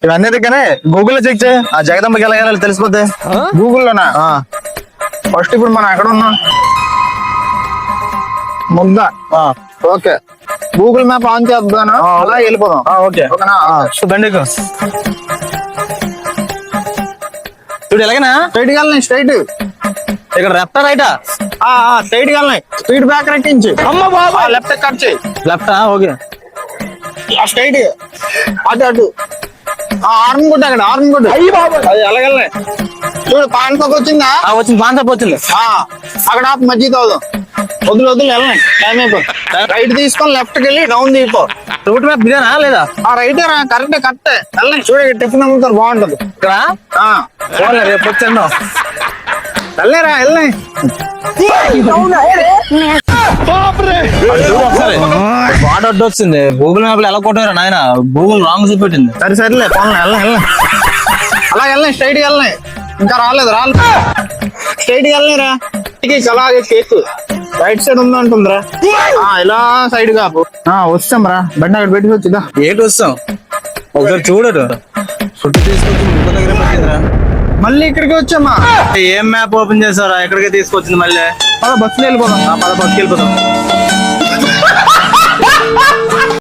ఇవన్నీ దగ్గరే గూగుల్లో చెక్ చేయి, ఆ జగదంబకి ఎలా వెళ్ళాలి తెలిసిపోతే. గూగుల్లోనా? ఫస్ట్ ఇప్పుడు మనం ఎక్కడ ఉన్నాం? ముద్ద. ఓకే, గూగుల్ మ్యాప్ ఆన్ చేద్దాను, అలా వెళ్ళిపోదాం. ఓకే ఓకేనా? బండి ఎక్కు. చూడు ఎలాగైనా స్ట్రైట్ గా వెళ్ళినాయి, స్ట్రైట్. ఇక్కడ లెఫ్ట్ రైటా? స్ట్రైట్ గా వెళ్ళినాయి, స్పీడ్ బ్యాక్ రెట్టించి. అమ్మ బాబా, లెఫ్ట్ కట్ చేయి. లెఫ్టా? ఓకే, స్ట్రైట్ అటు అటు. ఆర్మ్ కొట్టు, అక్కడ ఆర్మ్ కొట్టు. అయ్యి బాబు, అది ఎలాగెళ్ళినాయి చూడు. పాన్పక్ వచ్చిందా? వచ్చింది, పాన్సప్ వచ్చింది. అక్కడ ఆపు, మధ్య తోదాం. వదులు వదులు వెళ్ళినాయి, టైం అయిపోయి. రైట్ తీసుకొని లెఫ్ట్ కి వెళ్ళి డౌన్ తీసుకో. రూట్ మ్యాప్ ఇదేనా లేదా? రైట్ రా, కరెక్ట్ కరెక్ట్ వెళ్ళినాయి. చూడ టిఫిన్ అమ్ముతారు, బాగుంటది ఇక్కడ. రేపు వచ్చాను. వెళ్ళిరా, వెళ్ళినాయి. ఒకసారి వాడు అడ్డు వచ్చింది. గూగుల్ మ్యాప్ లో ఎలా కొట్టారా నాయన, గూగుల్ రాంగ్ చూపెట్టింది. సరే సరేలే, పోన్లే, వెళ్ళినాయి. అలా వెళ్ళినాయి, స్ట్రైట్ గా వెళ్ళినాయి. ఇంకా రాలేదు స్ట్రైట్ గా వెళ్ళినాయిరా. అలాగే కేక్ రైట్ సైడ్ ఉందంటుందిరా. ఇలా సైడ్ కాపు. వస్తాం రా, బండి అక్కడ పెట్టి వచ్చిదా. ఏంటి వస్తాం? ఒకసారి చూడరు, చుట్టూ తీసుకొచ్చి ముగ్గు దగ్గర పెట్టిందిరా. మళ్ళీ ఇక్కడికి వచ్చామా? ఏం మ్యాప్ ఓపెన్ చేసారా? ఎక్కడికి తీసుకొచ్చింది మళ్ళీ. బస్సులో వెళ్ళిపోదాం. బస్సుకి వెళ్ళిపోతాం.